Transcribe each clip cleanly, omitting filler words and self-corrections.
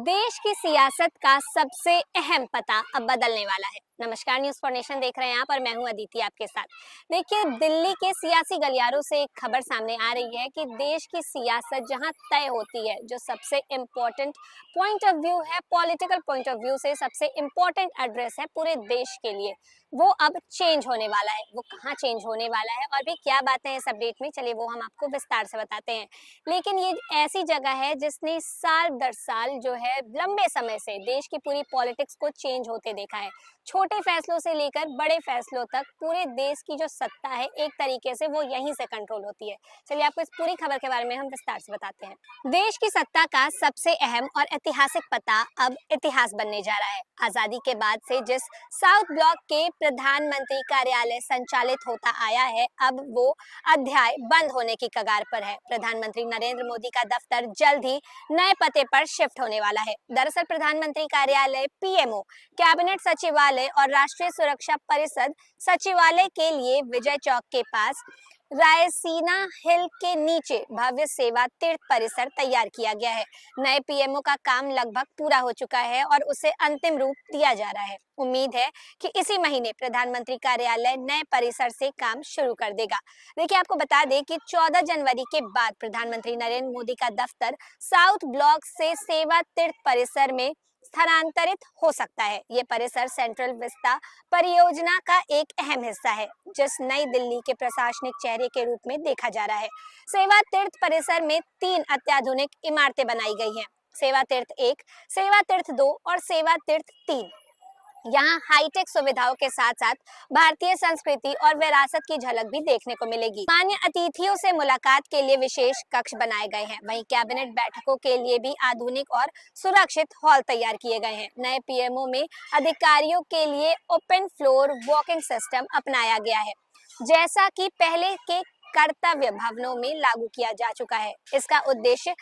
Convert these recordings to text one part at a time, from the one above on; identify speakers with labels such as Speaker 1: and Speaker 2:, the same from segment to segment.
Speaker 1: देश की सियासत का सबसे अहम पता अब बदलने वाला है। नमस्कार, न्यूज़ फॉर नेशन देख रहे हैं आप और मैं हूं अदिति आपके साथ। देखिए, दिल्ली के सियासी गलियारों से एक खबर सामने आ रही है कि देश की सियासत जहां तय होती है, जो सबसे इम्पोर्टेंट पॉइंट ऑफ व्यू है, पॉलिटिकल पॉइंट ऑफ व्यू से सबसे इम्पोर्टेंट एड्रेस है पूरे देश के लिए, वो अब चेंज होने वाला है। वो कहाँ चेंज होने वाला है और भी क्या बातें हैं इस अपडेट में, चलिए वो हम आपको विस्तार से बताते हैं। लेकिन ये ऐसी जगह है जिसने साल दर साल जो है लंबे समय से देश की पूरी पॉलिटिक्स को चेंज होते देखा है। छोटे फैसलों से लेकर बड़े फैसलों तक पूरे देश की जो सत्ता है एक तरीके से वो यहीं से कंट्रोल होती है। चलिए आपको इस पूरी खबर के बारे में हम विस्तार से बताते हैं। देश की सत्ता का सबसे अहम और ऐतिहासिक पता अब इतिहास बनने जा रहा है। आजादी के बाद से जिस साउथ ब्लॉक के प्रधानमंत्री कार्यालय संचालित होता आया है, अब वो अध्याय बंद होने की कगार पर है। प्रधानमंत्री नरेंद्र मोदी का दफ्तर जल्द ही नए पते पर शिफ्ट होने वाला है। दरअसल प्रधानमंत्री कार्यालय पीएमओ, कैबिनेट सचिवालय और राष्ट्रीय सुरक्षा परिषद सचिवालय के लिए विजय चौक के पास रायसीना हिल के नीचे भव्य सेवा तीर्थ परिसर तैयार किया गया है। नए पीएमओ का काम लगभग पूरा हो चुका है और उसे अंतिम रूप दिया जा रहा है। उम्मीद है कि इसी महीने प्रधानमंत्री कार्यालय नए परिसर से काम शुरू कर देगा। देखिए, आपको बता दें कि 14 जनवरी के बाद प्रधानमंत्री नरेंद्र मोदी का दफ्तर साउथ ब्लॉक से सेवा तीर्थ परिसर में स्थानांतरित हो सकता है। ये परिसर सेंट्रल विस्ता परियोजना का एक अहम हिस्सा है, जिस नई दिल्ली के प्रशासनिक चेहरे के रूप में देखा जा रहा है। सेवा तीर्थ परिसर में 3 अत्याधुनिक इमारतें बनाई गई हैं: सेवा तीर्थ 1, सेवा तीर्थ 2 और सेवा तीर्थ 3। यहाँ हाईटेक सुविधाओं के साथ साथ भारतीय संस्कृति और विरासत की झलक भी देखने को मिलेगी। मान्य अतिथियों से मुलाकात के लिए विशेष कक्ष बनाए गए हैं। वहीं कैबिनेट बैठकों के लिए भी आधुनिक और सुरक्षित हॉल तैयार किए गए हैं। नए पीएमओ में अधिकारियों के लिए ओपन फ्लोर वॉकिंग सिस्टम अपनाया गया है, जैसा कि पहले के कर्तव्य भवनों में लागू किया जा चुका है। इसका उद्देश्य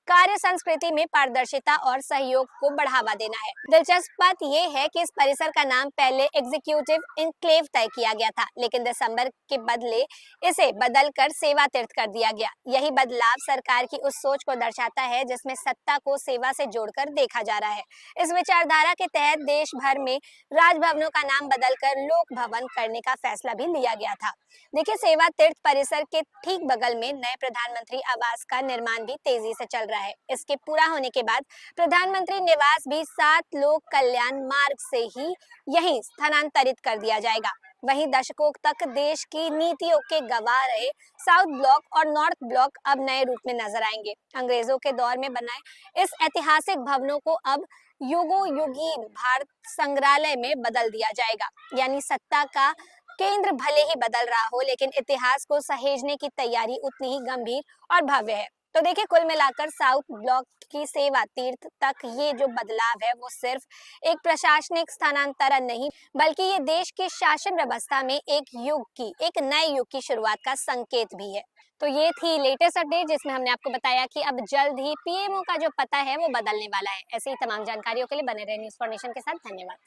Speaker 1: कार्य संस्कृति में पारदर्शिता और सहयोग को बढ़ावा देना है। दिलचस्प बात यह है कि इस परिसर का नाम पहले एग्जीक्यूटिव एन्क्लेव तय किया गया था, लेकिन दिसंबर के बदले इसे बदलकर सेवा तीर्थ कर दिया गया। यही बदलाव सरकार की उस सोच को दर्शाता है जिसमें सत्ता को सेवा से जोड़कर देखा जा रहा है। इस विचारधारा के तहत देश भर में राजभवनों का नाम बदलकर लोक भवन करने का फैसला भी लिया गया था। देखिए, सेवा तीर्थ परिसर के ठीक बगल में नए प्रधानमंत्री आवास का निर्माण भी तेजी से चल रहा है। इसके पूरा होने के बाद प्रधानमंत्री निवास भी 7 लोक कल्याण मार्ग से ही यहीं स्थानांतरित कर दिया जाएगा। वहीं दशकों तक देश की नीतियों के गवाह रहे साउथ ब्लॉक और नॉर्थ ब्लॉक अब नए रूप में नजर आएंगे। अंग्रेजों के दौर में बनाए इस ऐतिहासिक भवनों को अब युगोयुगीन भारत संग्रहालय में बदल दिया जाएगा। यानी सत्ता का केंद्र भले ही बदल रहा हो, लेकिन इतिहास को सहेजने की तैयारी उतनी ही गंभीर और भव्य है। तो देखिए, कुल मिलाकर साउथ ब्लॉक की सेवा तीर्थ तक ये जो बदलाव है वो सिर्फ एक प्रशासनिक स्थानांतरण नहीं, बल्कि ये देश की शासन व्यवस्था में एक नए युग की शुरुआत का संकेत भी है। तो ये थी लेटेस्ट अपडेट जिसमें हमने आपको बताया कि अब जल्द ही पीएमओ का जो पता है वो बदलने वाला है। ऐसी ही तमाम जानकारियों के लिए बने रहे न्यूज़ फॉर नेशन के साथ। धन्यवाद।